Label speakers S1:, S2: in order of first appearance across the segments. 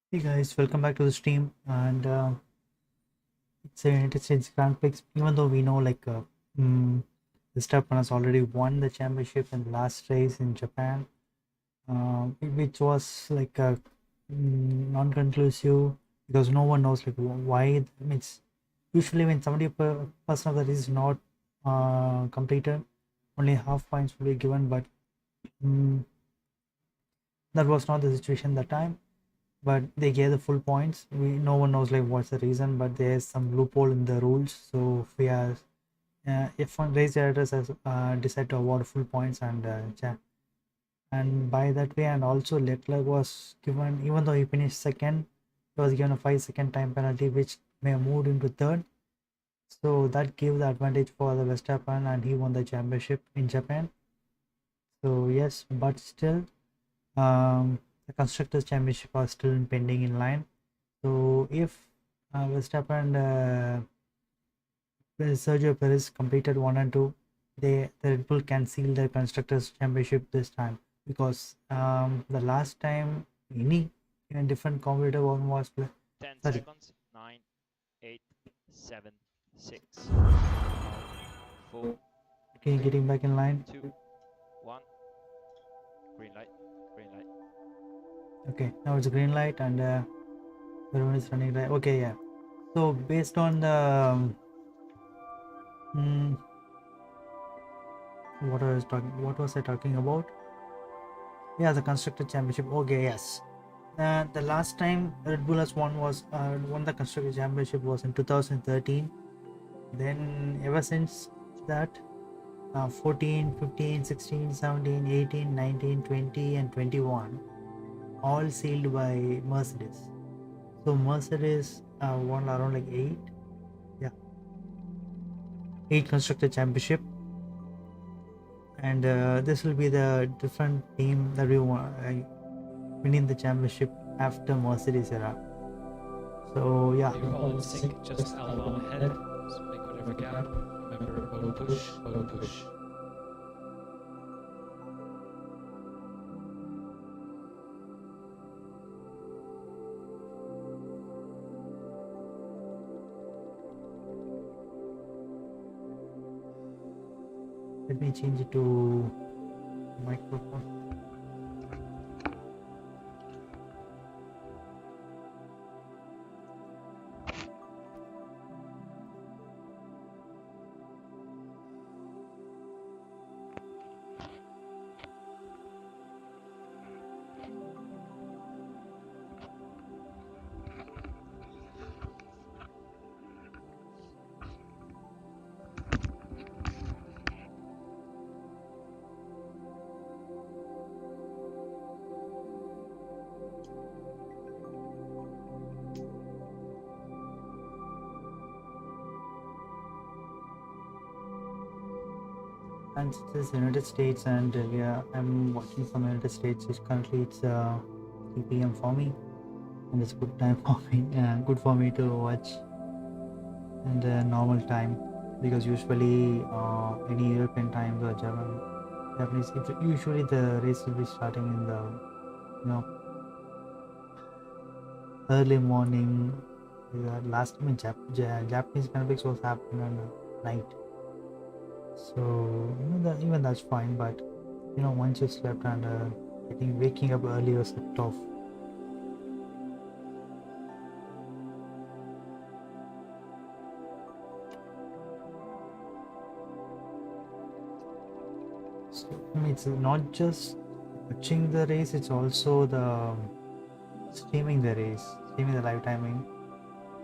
S1: Hey guys, welcome back to the stream. And it's a United States Grand Prix. Even though we know mm, Verstappen has already won the championship in the last race in Japan, which was non-conclusive because no one knows why. It's usually when 70% of the race is not completed, only half points will be given. But mm, that was not the situation that time, but they gave the full points. We No one knows what's the reason, but there's some loophole in the rules. So if we are if one race directors has decided to award full points and by that way, and also Leclerc was given, even though he finished second, he was given a 5 second time penalty, which may have moved into third. So that gave the advantage for the Verstappen, and he won the championship in Japan. So yes, but still, the constructors championship are still pending in line. So if Verstappen and Sergio Perez completed 1 and 2, the Red Bull can seal their constructors championship this time, because the last time any different competitor one was
S2: 10
S1: sorry.
S2: seconds. 9, 8, 7, 6, 5, 4.
S1: Okay, getting back in line.
S2: 2, 1. Green light. Green light.
S1: Okay, now it's a green light and everyone is running right. Okay, yeah. So based on the what was I talking about? Yeah, the constructor championship. Okay, yes. The last time Red Bull has won the constructor championship was in 2013. Then ever since that, 14, 15, 16, 17, 18, 19, 20, and 21, all sealed by Mercedes. So Mercedes won around eight constructor championship, and this will be the different team that we want winning the championship after Mercedes era. So yeah.
S3: You're all in sync, just Albon ahead. So make whatever gap. Remember, moto push, moto push.
S1: Let me change it to microphone. And it is United States, and I'm watching from United States. Currently it's 3 p.m. for me, and it's good time for me. Good for me to watch in the normal time, because usually any European times or Japanese, usually the race will be starting in the early morning. Last time in Japanese Olympics was happening on night. So even that's fine, but once you slept and waking up early was tough. So it's not just watching the race; it's also the streaming the race, streaming the live timing.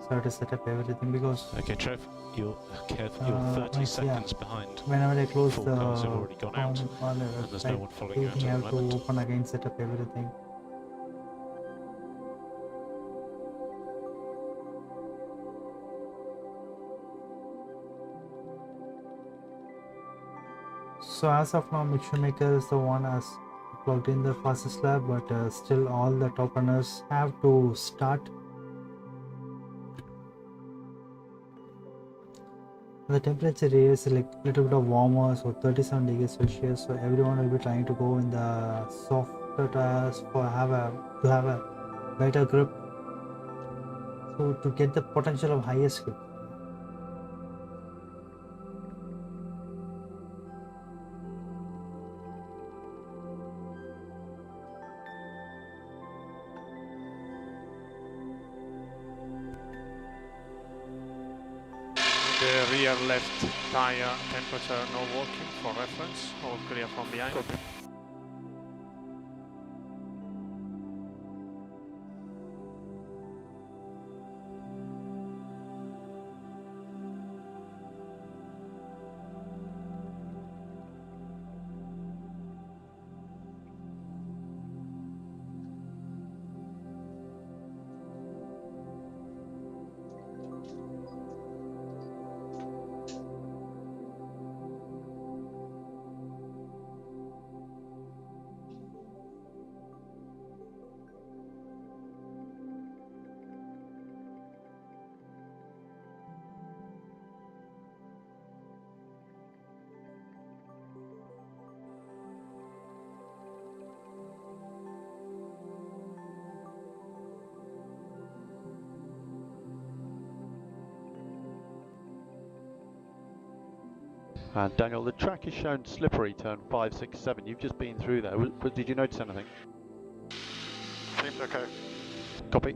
S1: So to set up everything, because
S4: okay, Trev, you're 30 seconds behind.
S1: Whenever I close
S4: Four
S1: the
S4: cars have already gone out, and there's no one following you
S1: everything
S4: at
S1: I
S4: the
S1: have to
S4: moment.
S1: open again, set up everything. So as of now, Maker is the one has plugged in the fastest lap, but still all the top runners have to start. The temperature is like little bit of warmer, so 37 degrees Celsius. So everyone will be trying to go in the softer tires to have a better grip So to get the potential of highest grip.
S5: The rear left tire temperature no working for reference, all clear from behind.
S2: Copy.
S4: And Daniel, the track is shown slippery, turn 5, 6, 7. You've just been through there. Did you notice anything?
S2: Seems okay.
S4: Copy.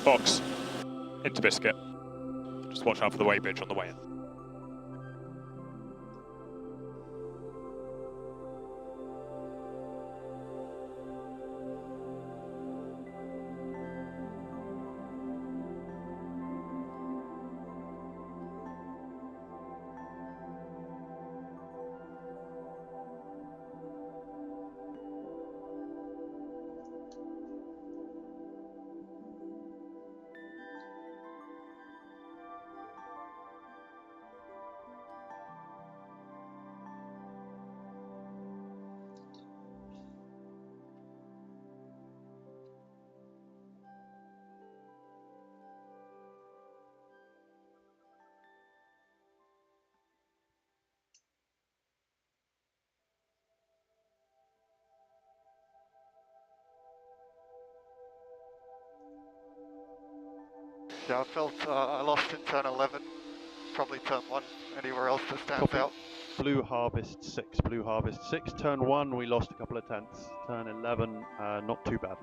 S2: box. Into biscuit. Just watch out for the weighbridge on the way in.
S6: Yeah, I felt I lost in turn 11, probably turn 1, anywhere else that stands
S4: Copy.
S6: out.
S4: Blue Harvest 6, Blue Harvest 6. Turn 1, we lost a couple of tenths. Turn 11, not too bad.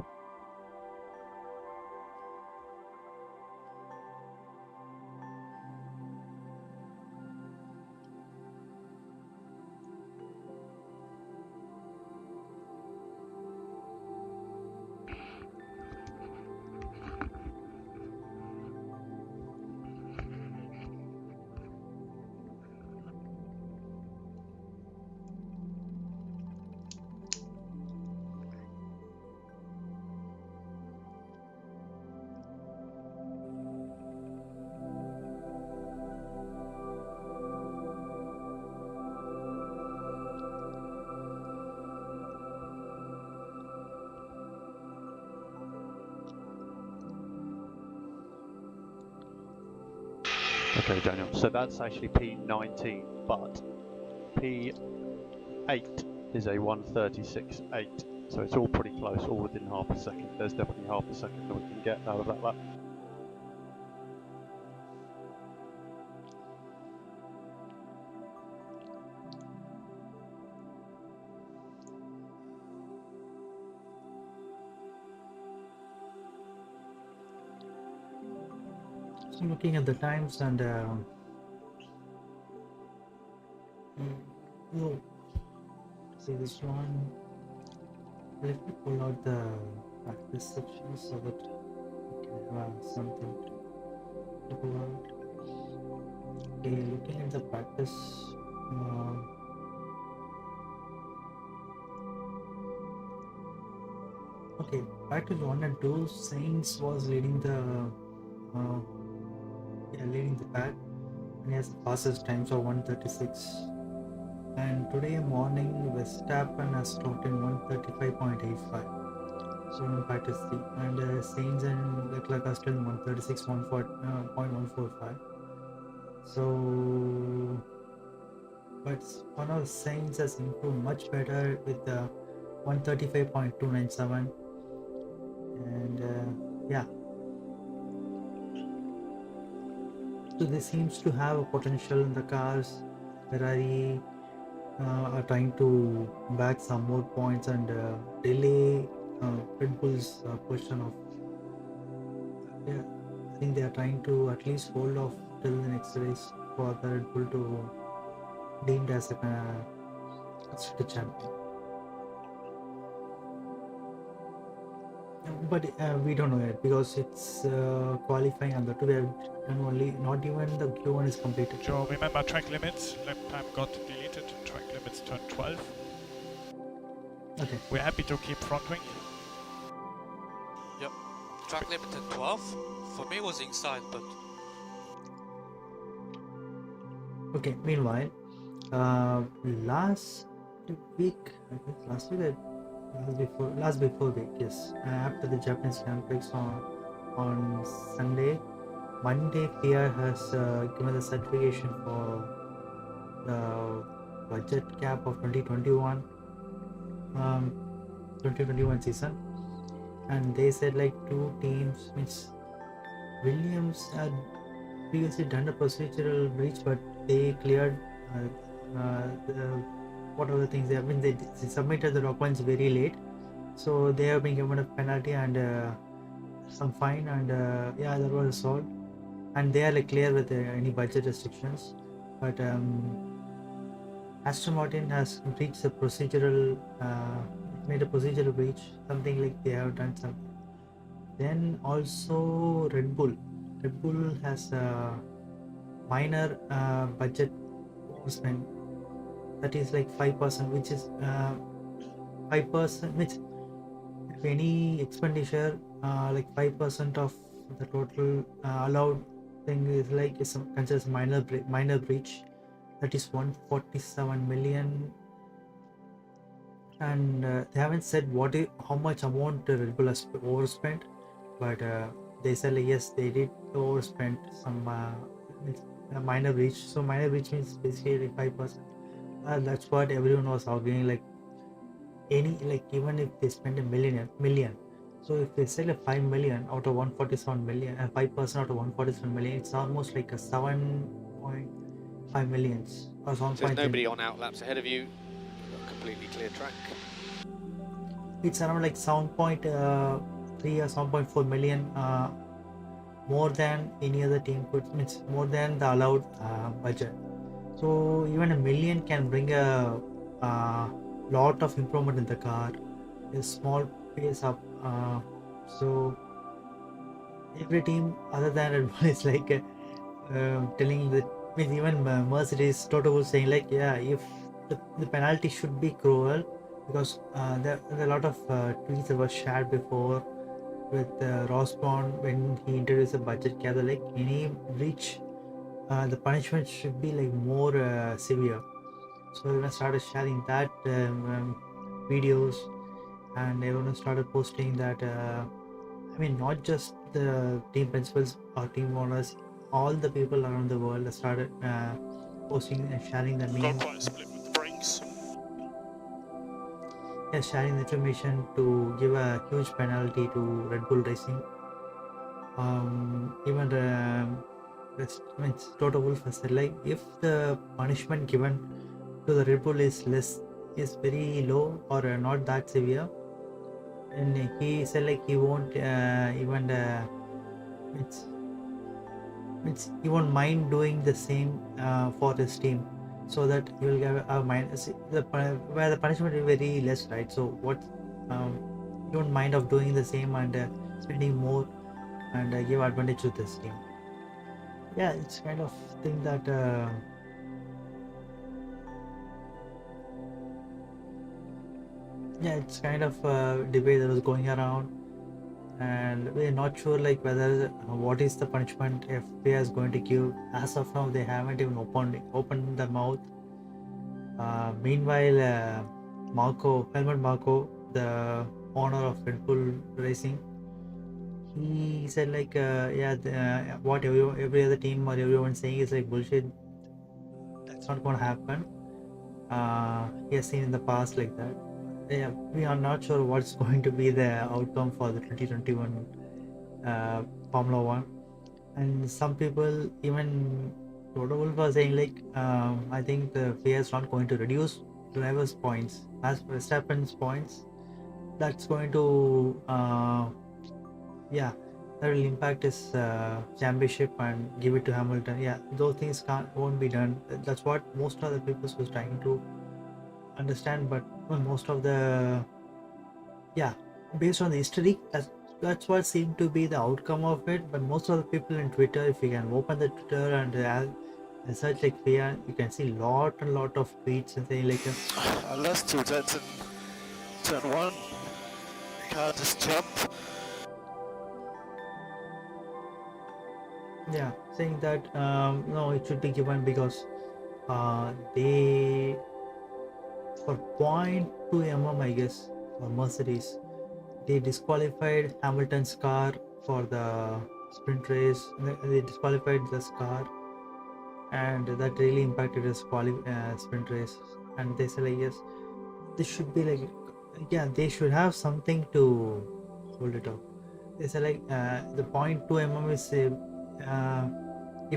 S4: Okay, Daniel, so that's actually P19, but P8 is a 136.8, so it's all pretty close, all within half a second. There's definitely half a second that we can get out of that lap.
S1: So I'm looking at the times and oh, see this one. Let me pull out the practice section so that we can have something to pull out. Okay, looking at the practice. Okay, practice 1 and 2, Saints was leading the leading the pack, and he has the fastest times of 136. And today morning, Verstappen has clocked in 135.85. So in practice 3, and Saints and Leclerc are still in 136.145. So, but one of Saints has improved much better with the 135.297, and yeah. So this seems to have a potential in the cars. Ferrari are trying to bag some more points and delay Red Bull's position of. Yeah, I think they are trying to at least hold off till the next race for the Red Bull to deemed as a constructor champion. But we don't know yet because it's qualifying and the two have done only, not even the Q1 is completed.
S2: Joe, remember track limits? Lap time got deleted. Track limits turn 12.
S1: Okay.
S2: We're happy to keep front wing.
S7: Yep. Track limit at 12. For me it was inside, but
S1: Okay. Meanwhile, last week, last before week, yes. After the Japanese Grand Prix on Sunday, Monday, FIA has given the certification for the budget cap of 2021 season, and they said like two teams, means Williams had previously done a procedural breach, but they cleared what other things they have been. They submitted the documents very late, so they have been given a penalty, and some fine, and yeah, that was resolved, and they are like clear with any budget restrictions. But Aston Martin has reached the procedural, made a procedural breach, something like they have done something. Then also Red Bull. Red Bull has a minor budget overspend, that is like 5%, which is 5%, which if any expenditure like 5% of the total allowed thing is like is considered as minor breach, that is 147 million. And they haven't said how much amount Red Bull has overspent, but they said like, yes, they did overspend some a minor breach. So minor breach means basically like 5%. That's what everyone was arguing, like even if they spend a million, so if they sell a 5 million out of 147 million and 5% out of 147 million, it's almost like a 7.5 millions or 7.3.
S8: So there's nobody on outlaps ahead of you. You've got a completely clear track.
S1: It's around like 7.3 or 7.4 million more than any other team could, means more than the allowed budget. So even a million can bring a lot of improvement in the car, a small pace up. So every team other than Red Bull is like telling that, means even Mercedes Toto was saying like, yeah, if the penalty should be cruel, because there are a lot of tweets that were shared before with Ross Brawn when he introduced a budget cap, like any breach, the punishment should be like more severe. So everyone started sharing that videos, and everyone started posting that. I mean, not just the team principals or team owners, all the people around the world started posting and sharing the
S2: Got
S1: memes.
S2: quite a split with the brakes.
S1: Yeah, sharing the information to give a huge penalty to Red Bull Racing. Even Toto Wolff has said like, if the punishment given to the Red Bull is very low or not that severe, and he said like he won't even he won't mind doing the same for his team, so that he will get a mind where the punishment will be very less, right? So what he won't mind of doing the same and spending more and give advantage to this team. Yeah, it's kind of thing that yeah, it's kind of debate that was going around, and we're not sure like whether what is the punishment FBI is going to give. As of now, they haven't even opened the mouth. Meanwhile, Helmut Marko, the owner of Red Bull Racing, he said like, what every other team or everyone saying is like bullshit. That's not going to happen. He has seen in the past like that. Yeah, we are not sure what's going to be the outcome for the 2021 Formula One, and some people, even Toto Wolff, was saying like, I think the FIA is not going to reduce drivers' points as Verstappen's points. That's going to that will impact his championship and give it to Hamilton. Yeah, those things won't be done. That's what most of the people was trying to understand, but most of the based on the history, that's what seemed to be the outcome of it. But most of the people in Twitter, if you can open the Twitter and search like FIA, you can see lot of tweets and saying like
S6: I lost 2 tenths in turn 1. Car just jumped.
S1: yeah, saying that no, it should be given because they, for 0.2 mm, I guess, for Mercedes, they disqualified Hamilton's car for the sprint race. They disqualified this car, and that really impacted his sprint race. And they said like, yes, this should be like, yeah, they should have something to hold it up. They said like, the 0.2 mm is if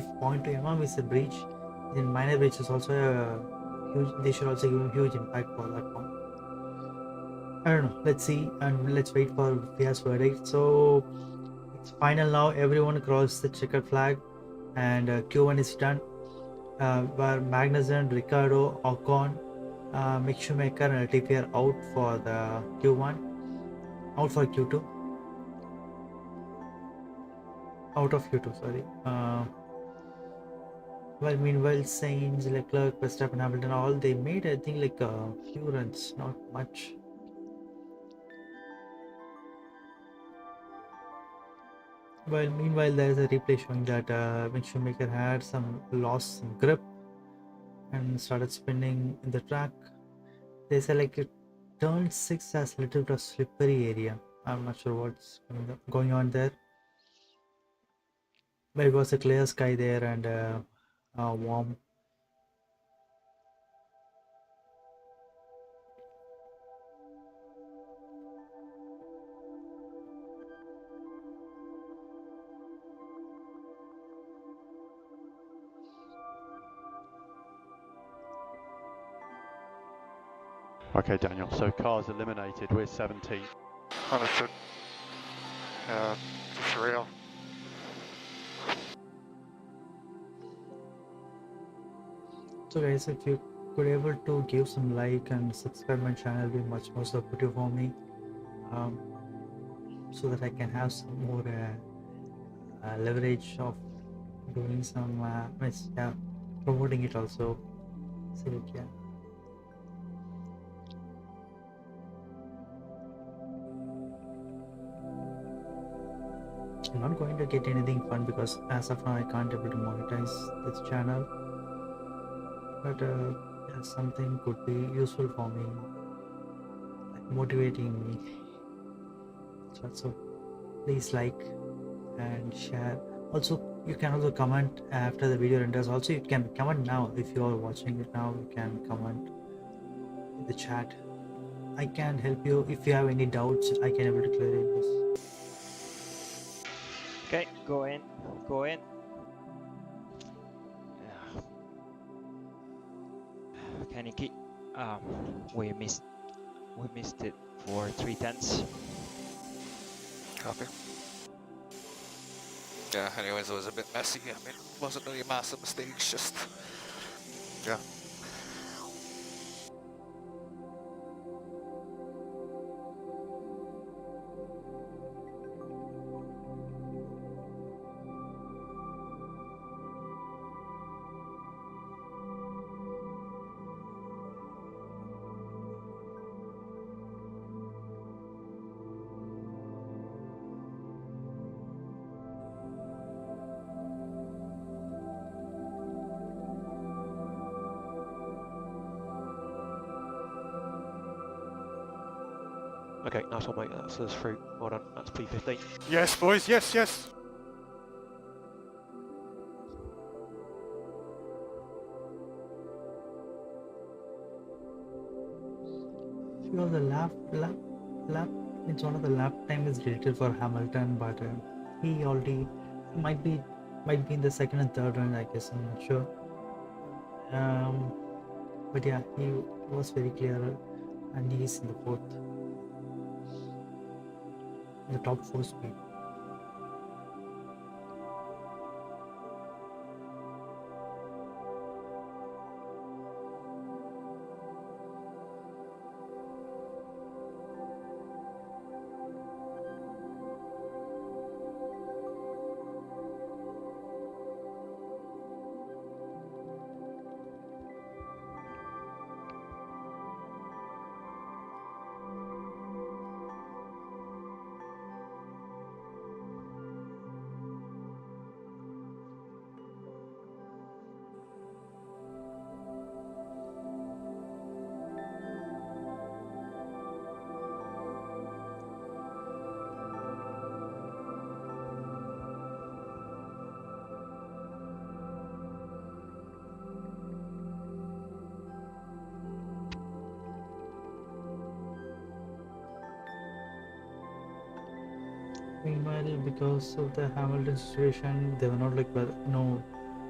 S1: 0.2 mm is a breach, then minor breach is also a huge. They should also give a huge impact for that one. I don't know. Let's see and let's wait for FIA's verdict. So It's final now. Everyone crossed the checkered flag, and Q1 is done. Where Magnussen, Ricardo, Ocon, Mick Schumacher, and Latifi are out for the Q1, out for Q2, out of Q2. Sorry. Well, meanwhile, Sainz, Leclerc, Verstappen, Hamilton, all they made, I think, like a few runs, not much. Well, meanwhile, there is a replay showing that Mick Schumacher had lost some grip and started spinning in the track. They say like turn 6 has a little bit of slippery area. I'm not sure what's going on there. But it was a clear sky there and warm.
S4: Okay, Daniel, so cars eliminated, we're 17.
S6: Understood. Just real.
S1: So guys, if you could able to give some like and subscribe my channel, it'll be much more supportive for me, so that I can have some more leverage of doing some promoting it also. So yeah. I'm not going to get anything fun because as of now I can't able to monetize this channel, but yeah, something could be useful for me, like motivating me. So please like and share. Also, you can also comment after the video renders. Also, you can comment now if you are watching it now. You can comment in the chat. I can help you if you have any doubts. I can able to clear this.
S9: Okay, go in. Can you keep? We missed it for 3/10.
S7: Copy. Yeah, anyways, it was a bit messy. I mean, it wasn't really massive mistakes, just... Yeah.
S10: Okay, nice one, mate. That's us through. Well done. That's P15.
S5: Yes, boys, yes, yes.
S1: Few of the lap it's one of the lap time is deleted for Hamilton, but he already might be in the second and third round, I guess. I'm not sure. But yeah, he was very clear, and he's in the fourth, in the top 4 speed. Meanwhile, because of the Hamilton situation, they were not like no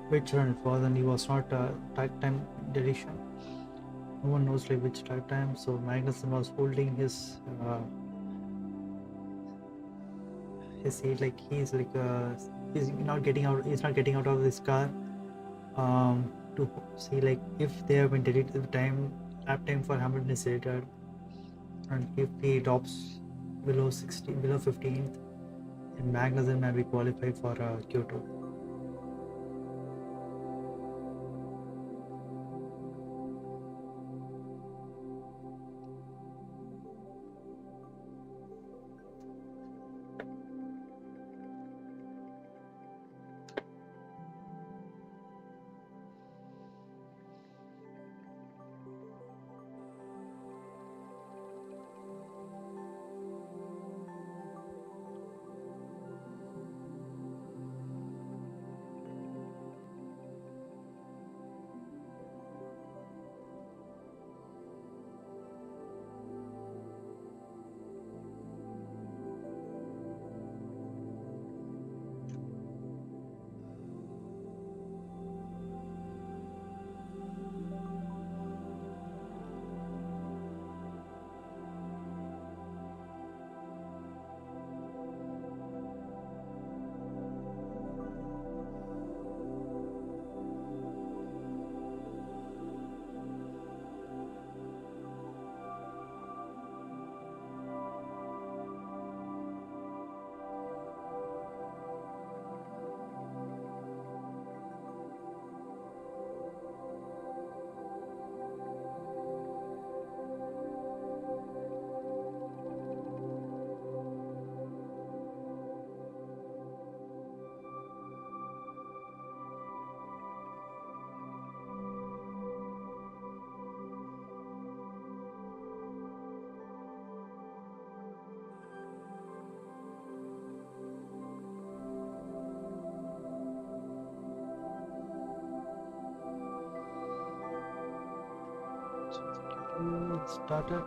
S1: which run it was, and he was not track time deletion. No one knows like which track time. So Magnussen was holding his his seat, like he's not getting out. He's not getting out of this car to see like if they have been deleted, the lap time for Hamilton is deleted, and if he drops below 16, below 15th, then Magnussen may be qualified for Q2. It started.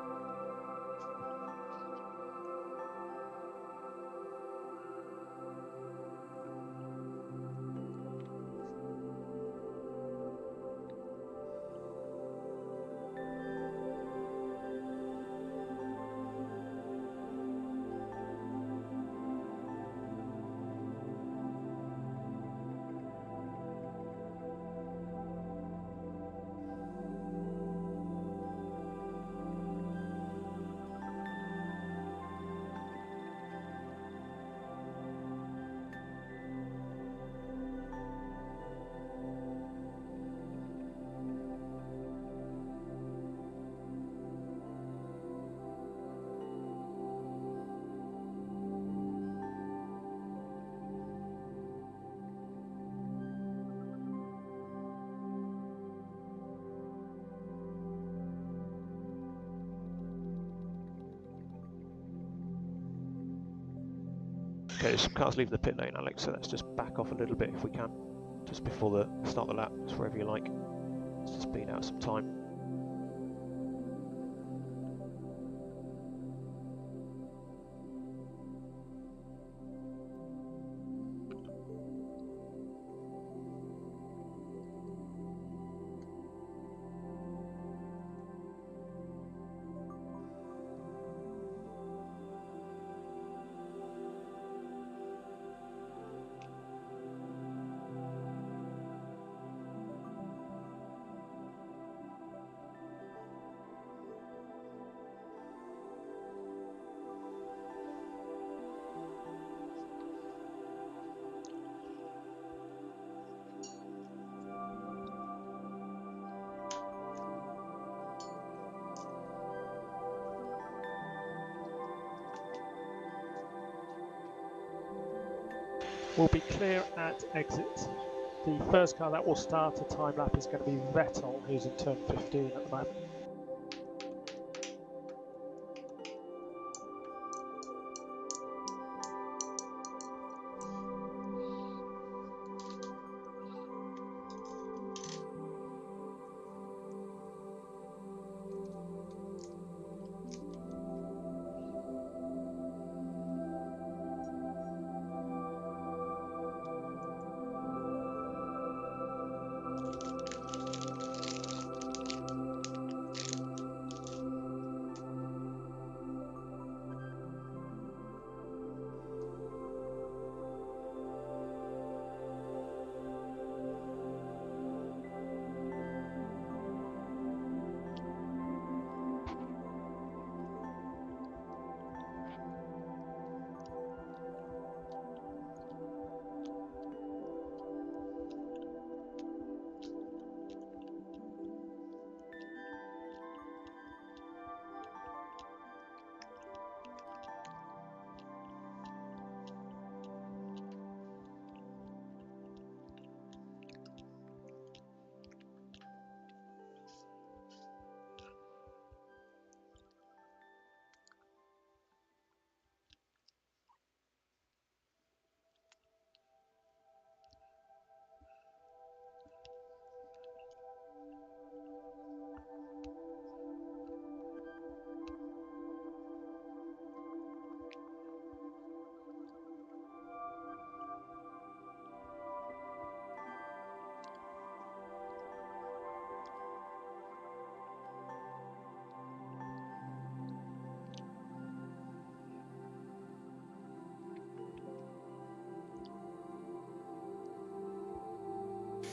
S10: Okay, some cars leave the pit lane, Alex, so let's just back off a little bit if we can, just before the start of the lap, just wherever you like, just to speed out some time.
S11: Will be clear at exit. The first car that will start a time lap is going to be Vettel, who's in turn 15 at the moment.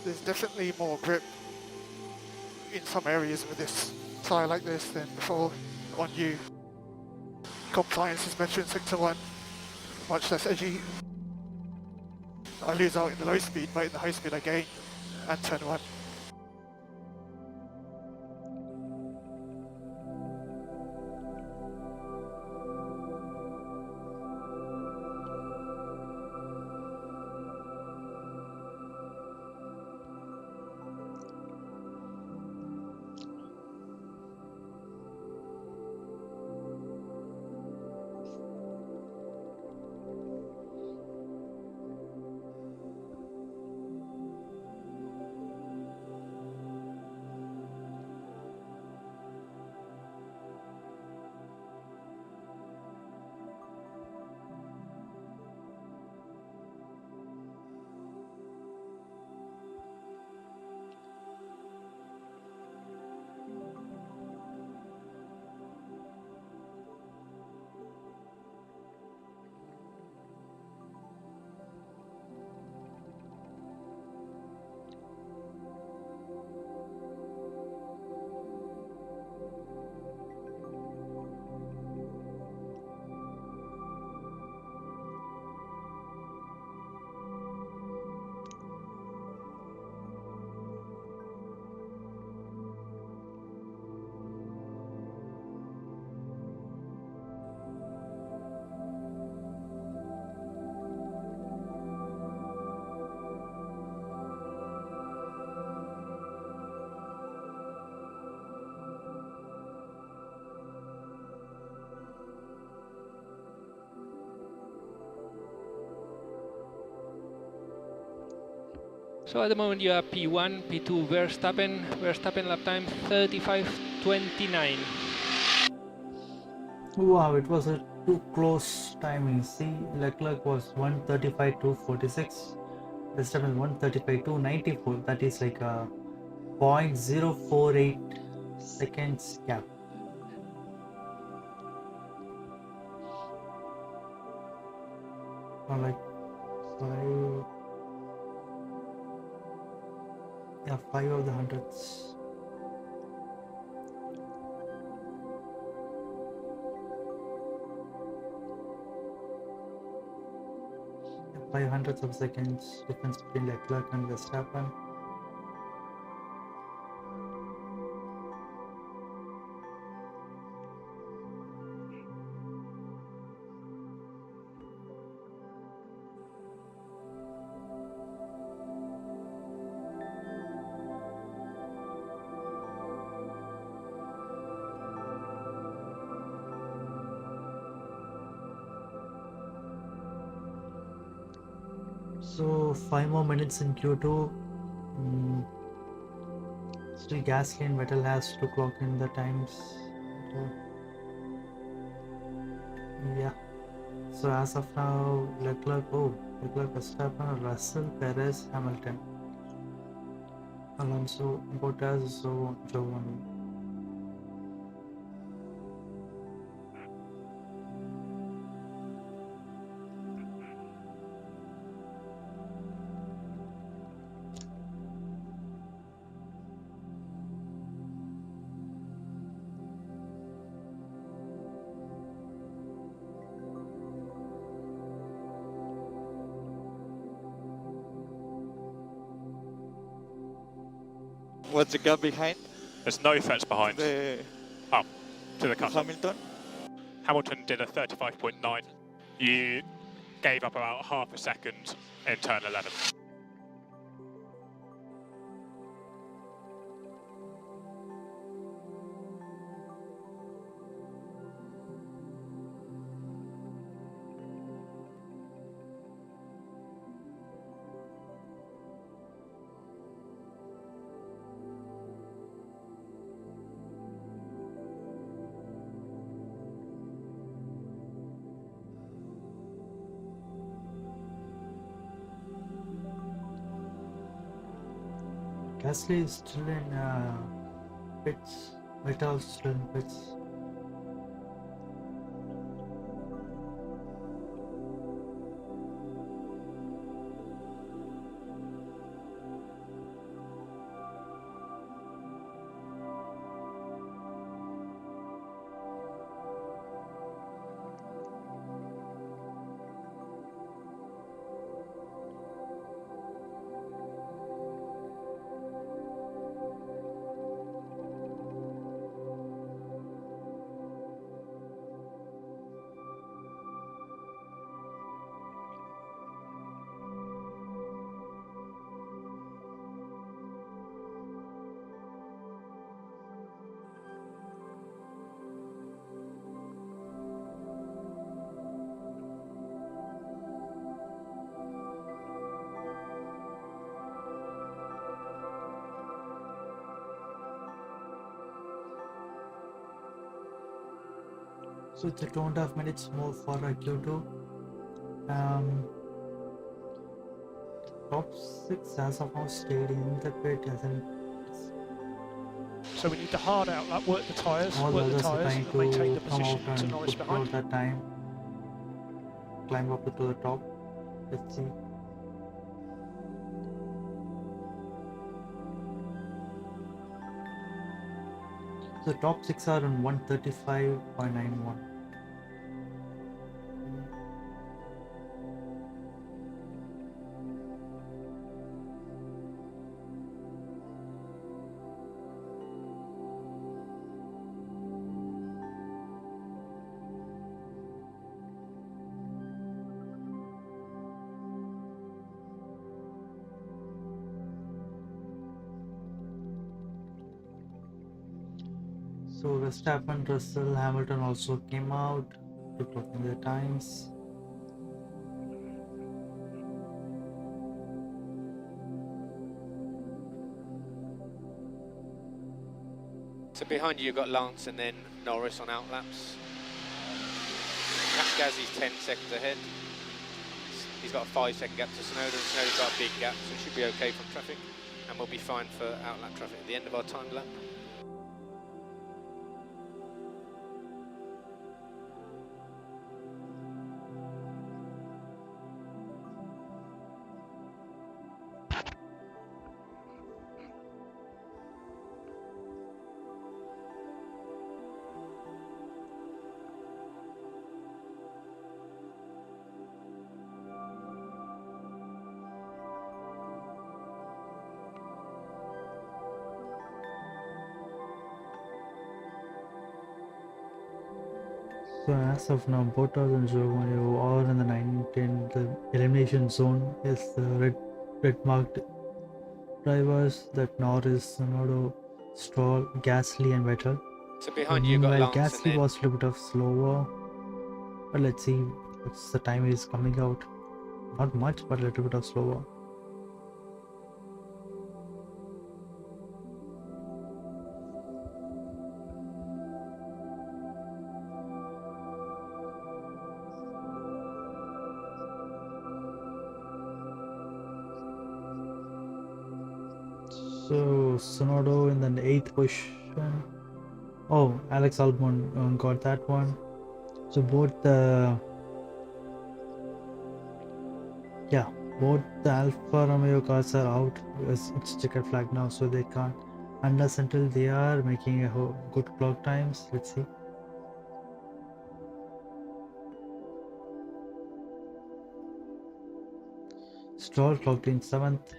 S6: there's definitely more grip in some areas with this tyre like this than before on you. Comp science is better in sector 1, much less edgy. I lose out in the low speed, but in the high speed I gain, and turn 1.
S3: So at the moment you are P1, P2 Verstappen lap time 35:29.
S1: Wow, it was a too close timing. See, Leclerc was 1:35.246, Verstappen 1:35.294. That is like a 0.048 seconds gap. Or like 5, yeah, 5 of the hundreds. 500ths of seconds difference between Leclerc and Verstappen. So 5 more minutes in Q2. Still Gasly and Vettel has to clock in the times. Yeah. So as of now, Leclerc, Verstappen, Russell, Perez, Hamilton, Alonso, Bottas, Giovanni.
S12: What's the gap behind?
S2: There's no effects behind.
S12: The
S2: To the cut.
S12: Hamilton?
S2: Hamilton did a 35.9. You gave up about half a second in turn 11.
S1: Gasly is still in pits. Vettel's still in pits. So it's a 2.5 minutes more for a Q2. Top 6 as of now stayed in the pit, hasn't.
S11: So we need the hard outlap, work the tyres,
S1: All the
S11: and
S1: others are trying
S11: maintain the
S1: to come
S11: position
S1: out
S11: to
S1: and
S11: Norris
S1: put
S11: behind.
S1: out that time. Climb up to the top. Let's see. So top 6 are on 135.91. So Verstappen, Russell, Hamilton also came out to clocking their times.
S8: So behind you, you've got Lance and then Norris on outlaps. Gasly's 10 seconds ahead. He's got a 5-second gap to Snowden. Snowden's got a big gap, so it should be okay from traffic. And we'll be fine for outlap traffic at the end of our time lap.
S1: So as of now, Bottas and Giovanni are in the 9-10. The elimination zone is the red marked drivers, that Norris, Tsunoda, Stroll, Gasly and Vettel.
S8: So behind you, you've got
S1: Meanwhile,
S8: Lance and
S1: Gasly
S8: then...
S1: was a little bit of slower, but let's see what's the time is coming out. Not much, but a little bit of slower. So Tsunoda in the 8th position. Oh, Alex Albon got that one. So both the both the Alfa Romeo cars are out because it's checkered flag now, so they can't unless until they are making a good clock times. Let's see. Stroll clocked in 7th.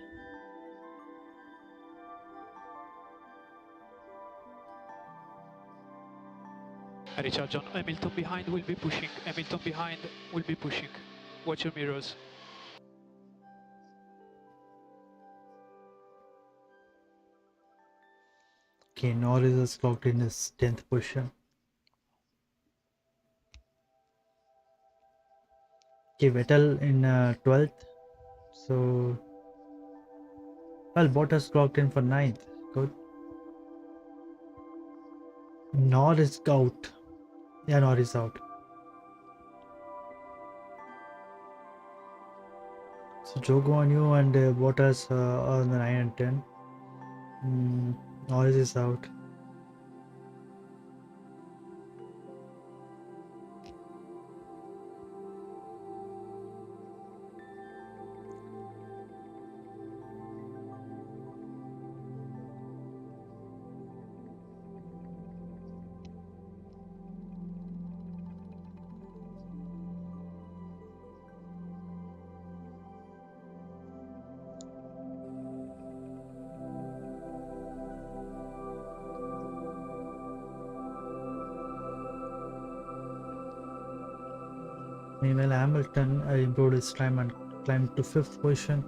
S3: Richard John, Hamilton behind will be pushing. Hamilton behind will be pushing. Watch your mirrors.
S1: Okay, Norris is clocked in his 10th position. Okay, Vettel in 12th. So, well, Bottas clocked in for 9th. Good. Norris out. Yeah, Norris out. So Joe Guan Yu and Bottas are on the 9 and 10. Norris is out. Meanwhile, Hamilton improved his time and climbed to 5th position.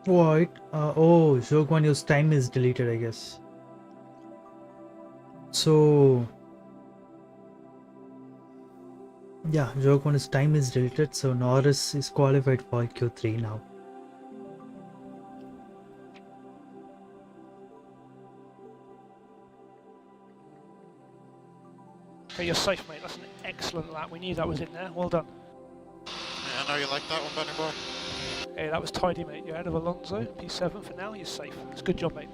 S1: What? Oh, Zhou Guan Yu's time is deleted, I guess. So Yeah, Jocon's time is deleted, so Norris is qualified for Q3 now.
S11: Okay, you're safe, mate. That's an excellent lap. We knew that was in there. Well done.
S6: Yeah, I know you like that one, Benny boy.
S11: Hey, that was tidy, mate. You're ahead of Alonso. P7 for now. You're safe. It's a good job, mate.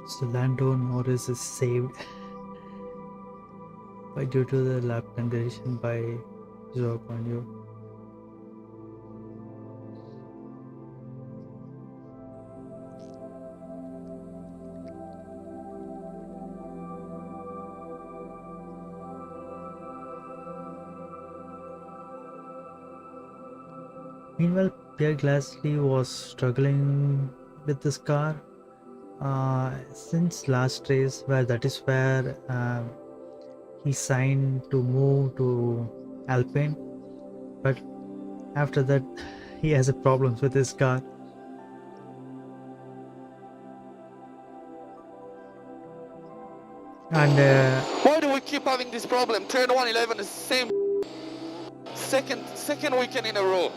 S1: So Lando Norris is saved due to the lap condition by Zhou. Meanwhile, Pierre Gasly was struggling with this car since last race, where that is where he signed to move to Alpine, but after that he has a problems with his car. And
S12: why do we keep having this problem? Turn 111 is the same second weekend in a row.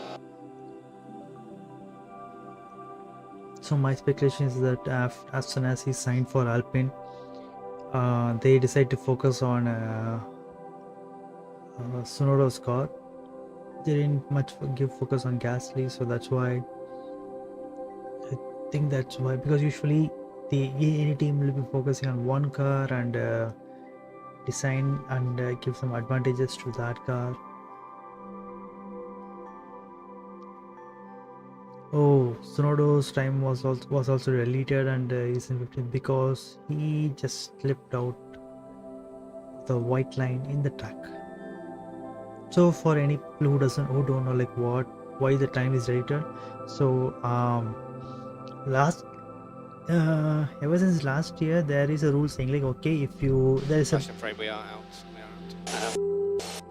S1: so my speculation is that as soon as he signed for Alpine, they decide to focus on Tsunoda's car. They didn't much give focus on Gasly, so that's why I think that's why, because usually any team will be focusing on one car and design and give some advantages to that car. Oh, Tsunoda's time was also deleted, and he's in 15th because he just slipped out the white line in the track. So for any people who don't know like why the time is deleted, so last ever since last year there is a rule saying like, okay, if you there is a
S8: I'm afraid we are out.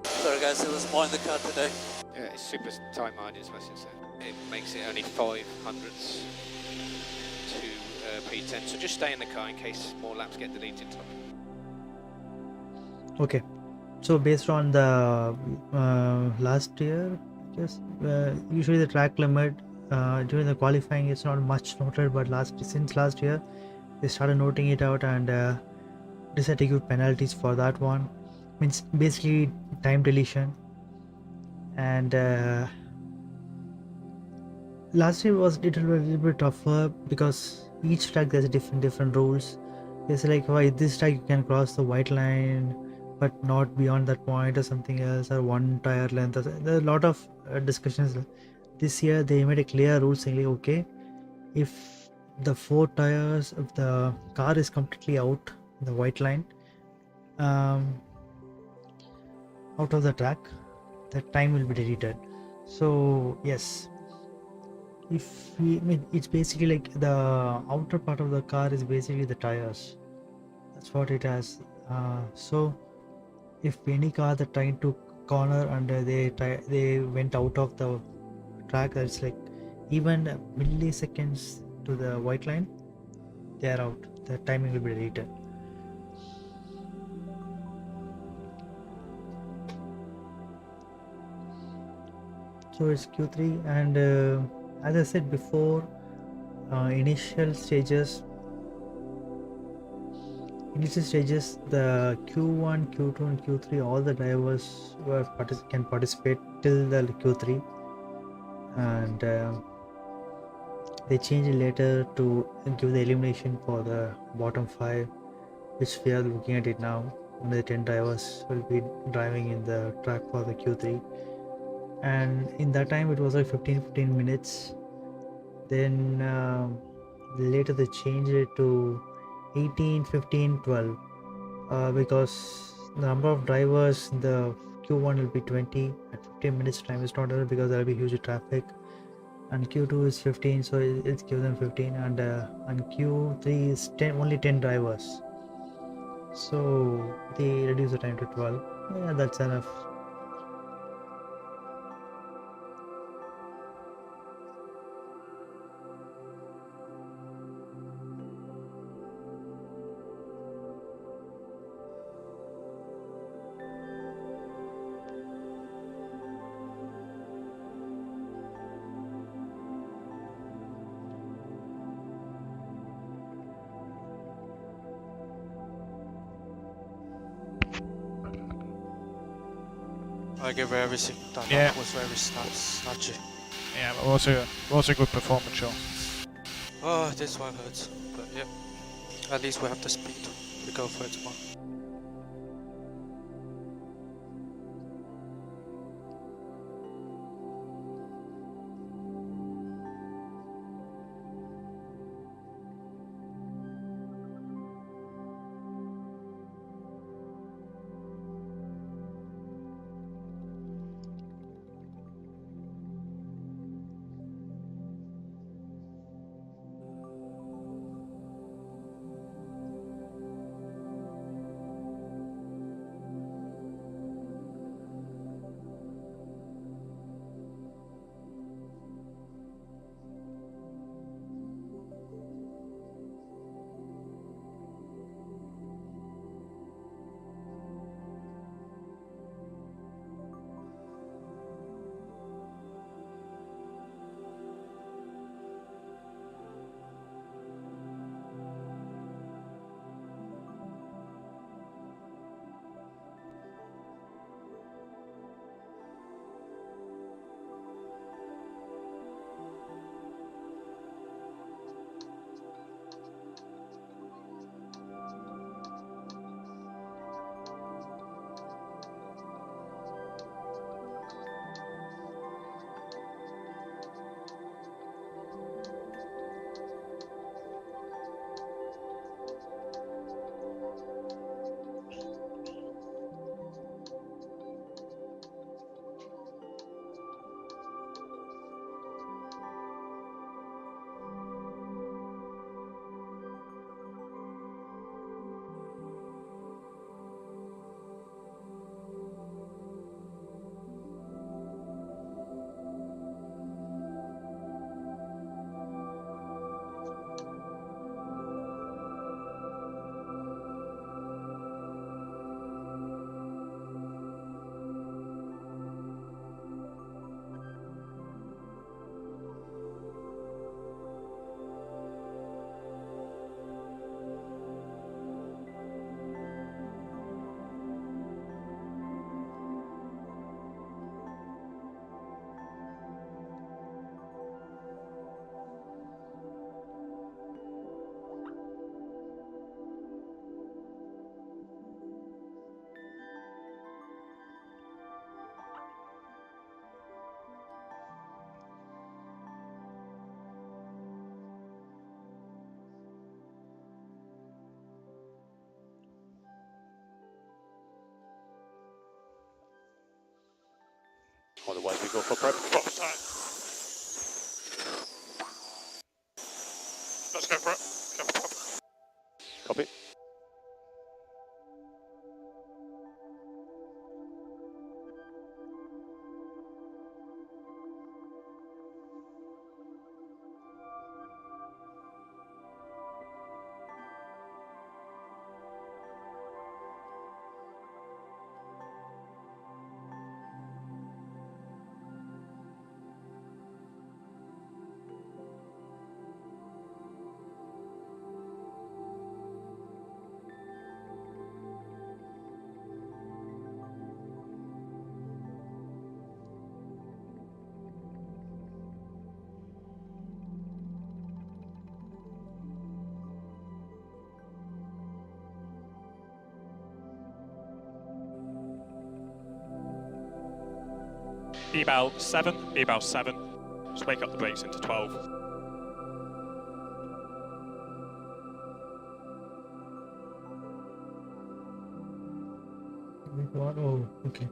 S7: Sorry guys, there was more in the car today.
S8: Yeah, it's super tight margins, I should say. It makes it only 5 hundredths to P10, so just stay in the car in case more laps get deleted.
S1: okay. So based on the last year, just usually the track limit during the qualifying is not much noted, but since last year they started noting it out and decided to give penalties for that one. Means basically time deletion. And last year was a little bit tougher because each track there's different rules. It's like, why this track you can cross the white line but not beyond that point or something else, or one tire length. There are a lot of discussions. This year they made a clear rule saying like, okay, if the 4 tires of the car is completely out the white line, out of the track, the time will be deleted. So yes, it's basically like the outer part of the car is basically the tires. That's what it has. So if any car that trying to corner and they went out of the track, it's like even milliseconds to the white line, they are out. The timing will be deleted. So it's Q3, and as I said before, initial stages, the Q1, Q2 and Q3, all the drivers can participate till the Q3, and they changed it later to give the elimination for the bottom 5, which we are looking at it now. Only the 10 drivers will be driving in the track for the Q3, and in that time it was like 15 minutes. Then later they changed it to 18, 15, 12 because the number of drivers in the Q1 will be 20 at 15 minutes time is not enough because there will be huge traffic, and Q2 is 15, so it's give them 15, and Q3 is 10, only 10 drivers, so they reduce the time to 12. Yeah, that's enough.
S5: I gave everything. That
S2: Yeah.
S5: was very snatchy.
S2: Yeah, but was a good performance, sure.
S5: Oh, this one hurts. But yeah, at least we have the speed. We go for it tomorrow.
S4: Otherwise, we go for prep.
S2: Prop time. Let's go for it. Go for prop.
S4: Copy.
S2: E-bow 7, E-bow 7. Just wake up the brakes into 12.
S1: What? Oh, okay.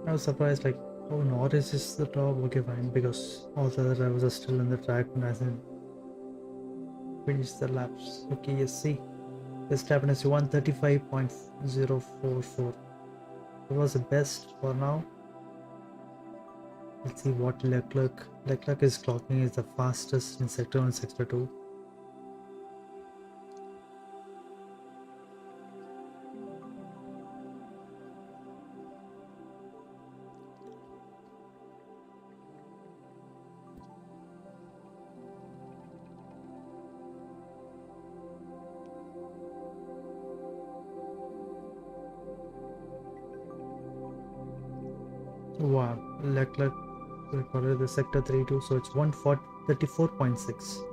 S1: I was surprised, like, oh, Norris is the top. Okay, fine, because all the other drivers are still in the track and hasn't finished the laps. Okay, yes, see. This happened is 135.044. It was the best for now. Let's see what Leclerc is clocking is the fastest in sector 1 and sector 2. Wow, Leclerc recorded the sector 32, so it's 1:34.6.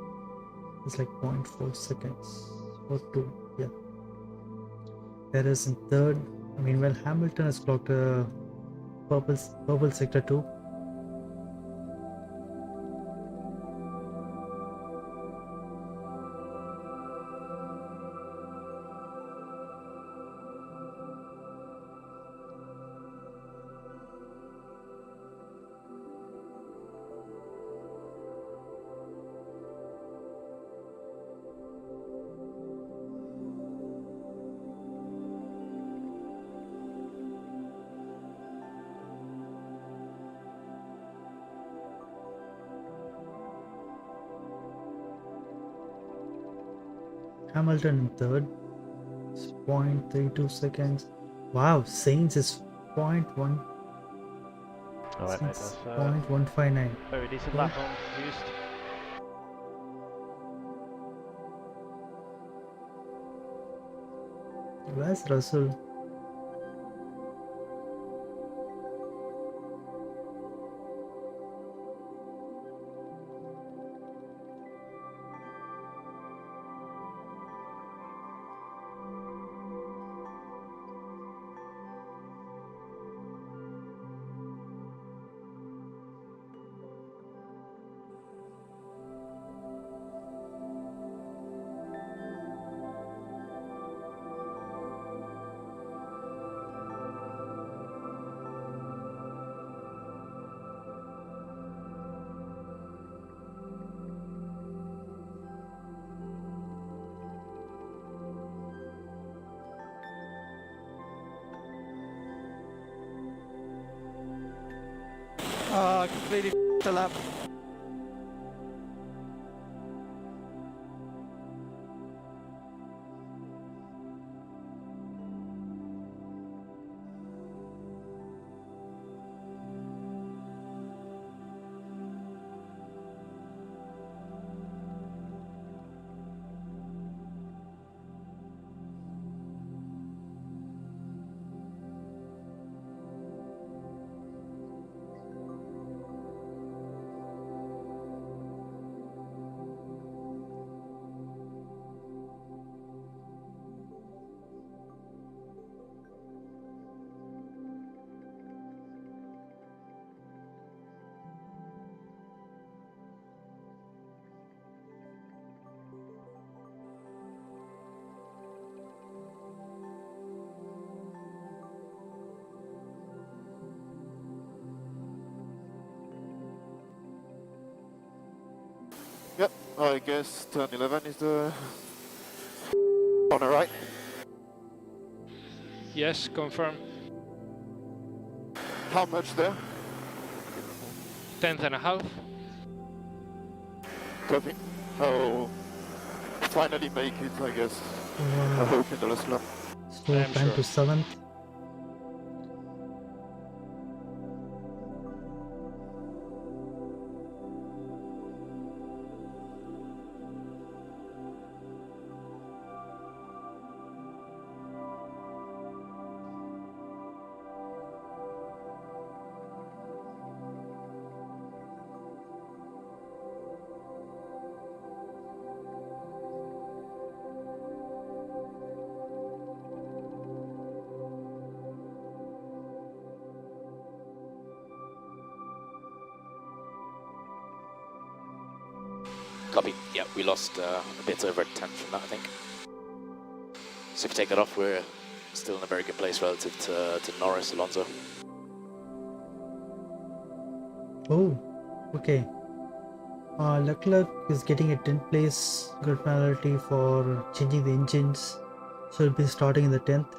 S1: It's like 0.4 seconds or 2. Yeah. Perez in third. Meanwhile, Hamilton has clocked a purple sector 2. Hamilton in third. It's 0.32 seconds. Wow, Sainz is 0.1.
S10: Alright, mate,
S1: Sainz
S10: that's
S1: 0.159.
S10: very decent lap on used.
S1: Where's Russell?
S6: Completely the lap. Yep, I guess turn 11 is the corner, right?
S3: Yes, confirm.
S6: How much there?
S3: 10th and a half.
S6: Copy. Oh, finally make it, I guess. I hope in the last lap.
S1: Slow time to 7th.
S13: Copy. Yeah, we lost a bit over a tenth from that, I think. So if you take that off, we're still in a very good place relative to Norris, Alonso.
S1: Oh, okay. Leclerc is getting a 10th place grid penalty for changing the engines, so he'll be starting in the 10th.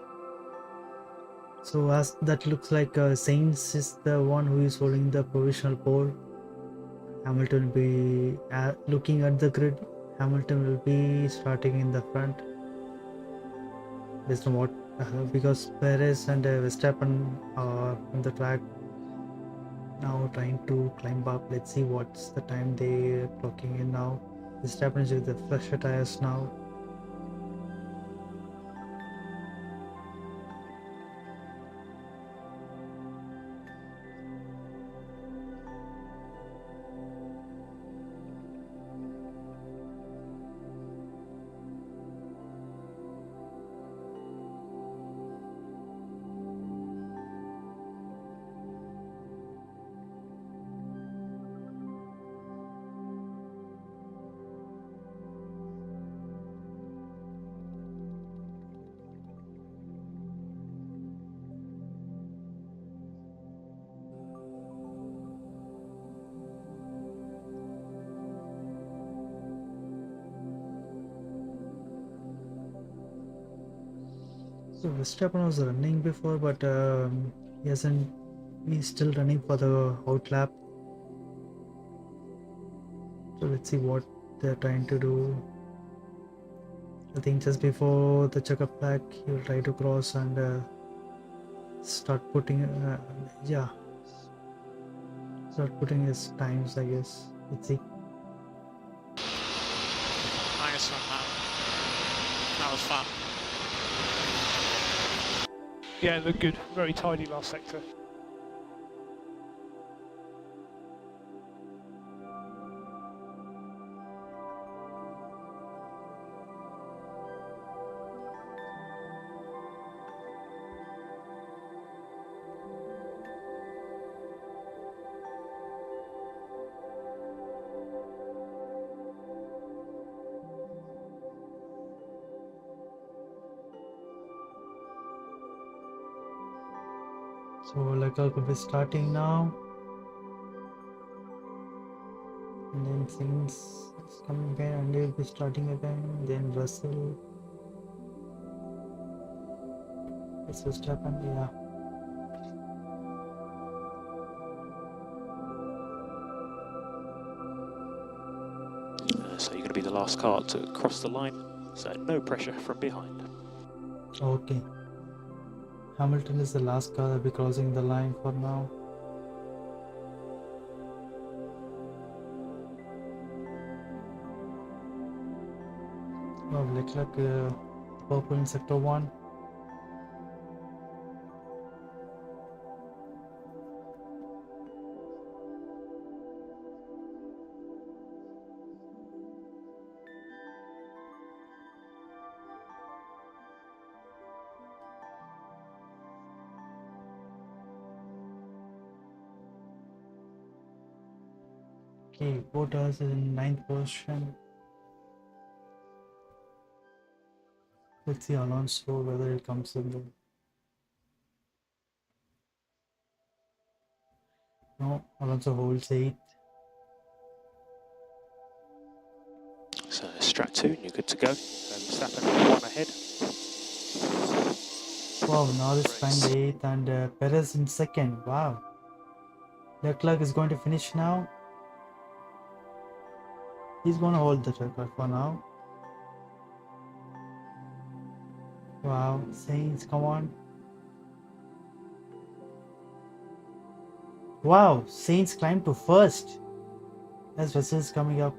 S1: So as that looks like Sainz is the one who is holding the provisional pole. Hamilton will be looking at the grid. Hamilton will be starting in the front. Based on what, because Perez and Verstappen are on the track now trying to climb up. Let's see what's the time they're clocking in now. Verstappen is with the fresher tires now. So Verstappen was running before, but he hasn't. He's still running for the out lap. So let's see what they're trying to do. I think just before the checkered flag, he will try to cross and start putting, start putting his times, I guess. Let's see.
S5: Nice one, man. That was fun.
S11: Yeah, it looked good. Very tidy last sector.
S1: So Leclerc will be starting now. And then Sainz is coming again and they will be starting again. Then Russell. This will happen, yeah.
S10: So you're going to be the last car to cross the line, so no pressure from behind.
S1: Okay. Hamilton is the last car that will be crossing the line for now. Wow, Leclerc purple in sector 1. Okay, Bottas is in 9th position. Let's see Alonso whether it comes in the... No, Alonso holds 8th.
S10: So strat 2, and you're good to go. And Verstappen 1 ahead.
S1: Wow, Norris climbed 8th and Perez in 2nd. Wow. Leclerc is going to finish now. He's going to hold the record for now. Wow, Sainz, come on. Wow, Sainz climbed to 1st. As Russell's coming up.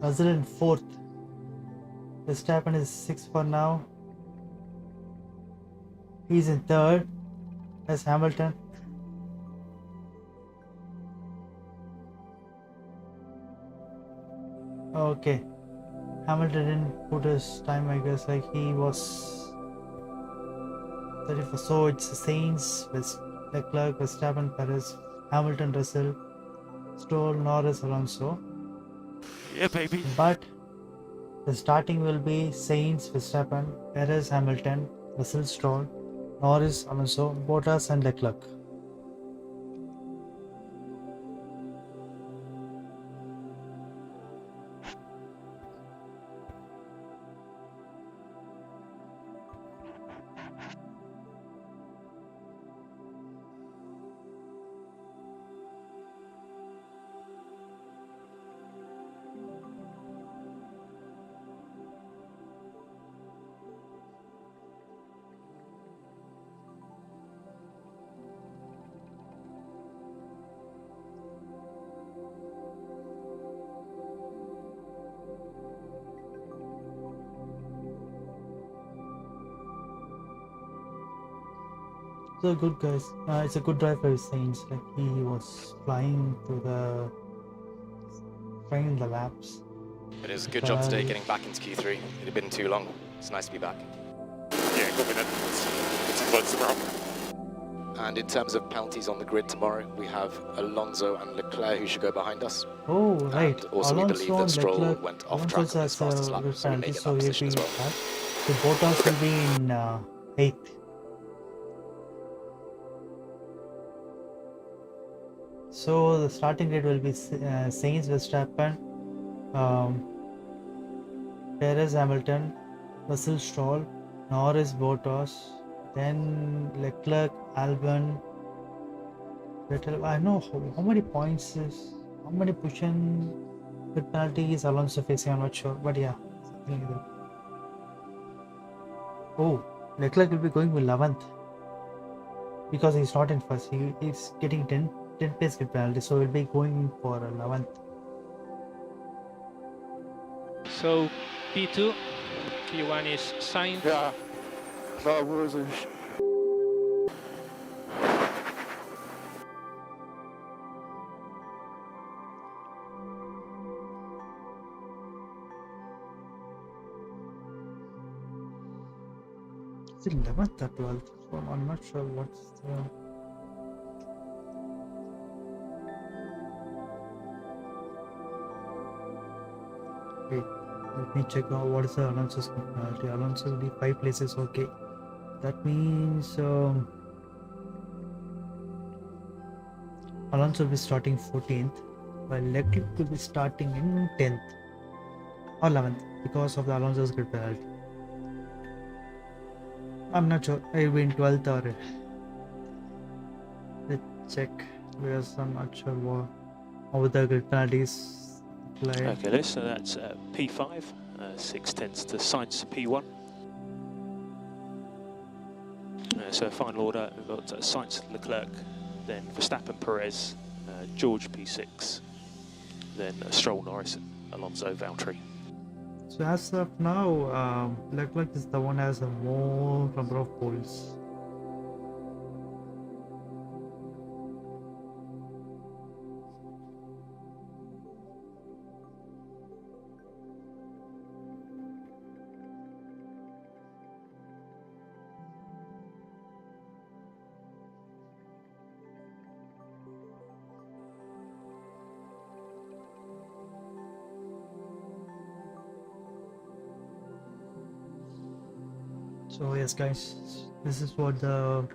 S1: Russell in 4th. Verstappen is 6th for now. He's in 3rd. As Hamilton. Okay. Hamilton didn't put his time, I guess, like he was 34. So it's Sainz, Leclerc, Verstappen, Perez, Hamilton, Russell, Stroll, Norris, Alonso.
S5: Yeah, baby.
S1: But the starting will be Sainz, Verstappen, Perez, Hamilton, Russell, Stroll, Norris, Alonso, Bottas, and Leclerc. So good, guys. It's a good drive for Sainz. Like he was flying through the laps.
S13: It is a good job today getting back into Q3. It had been too long. It's nice to be back.
S2: Yeah, good minute. It's close tomorrow.
S13: And in terms of penalties on the grid tomorrow, we have Alonso and Leclerc who should go behind us.
S1: Oh, right.
S13: And also we believe that Stroll went off track on his fastest lap, so we may get that position as well.
S1: So Bottas will be in 8th. So the starting grid will be Sainz, Verstappen, Perez, Hamilton, Russell, Stroll, Norris, Bottas, then Leclerc, Albon, Vettel. I know how many points is, how many push-in with penalty is Alonso facing, I'm not sure, but yeah, something like that. Oh, Leclerc will be going with 11th because he's not in first. He's getting 10 place grid penalty, so he'll be going for 11th.
S3: So P2, P1 is Sainz.
S12: Yeah, that was a
S1: Is it 11th or 12th? So I'm not sure what's the... Wait, let me check out what is the Alonso's penalty. Alonso will be 5 places, okay. That means Alonso will be starting 14th, while Leclerc will be starting in 10th or 11th because of the Alonso's grid penalty. I'm not sure. I'll be in 12th or... Let's check because I'm not sure how the grid penalties apply.
S10: Okay, Liz, so that's P5, 6/10 to Sainz P1. So final order, we've got Sainz, Leclerc, then Verstappen, Perez, George P6, then Stroll, Norris, Alonso, Valtteri.
S1: So as of now, Leclerc is the one who has a more number of poles. So yes guys, this is what the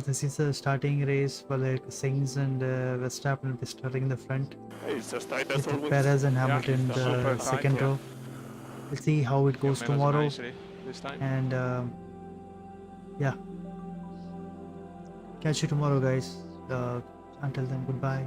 S1: this is a starting race for like Sainz and Verstappen will be starting in the front.
S12: It's just like
S1: With
S12: that's always.
S1: Perez and Hamilton in the second row. We'll see how it goes tomorrow.
S5: This time.
S1: And yeah, catch you tomorrow guys. Until then, goodbye.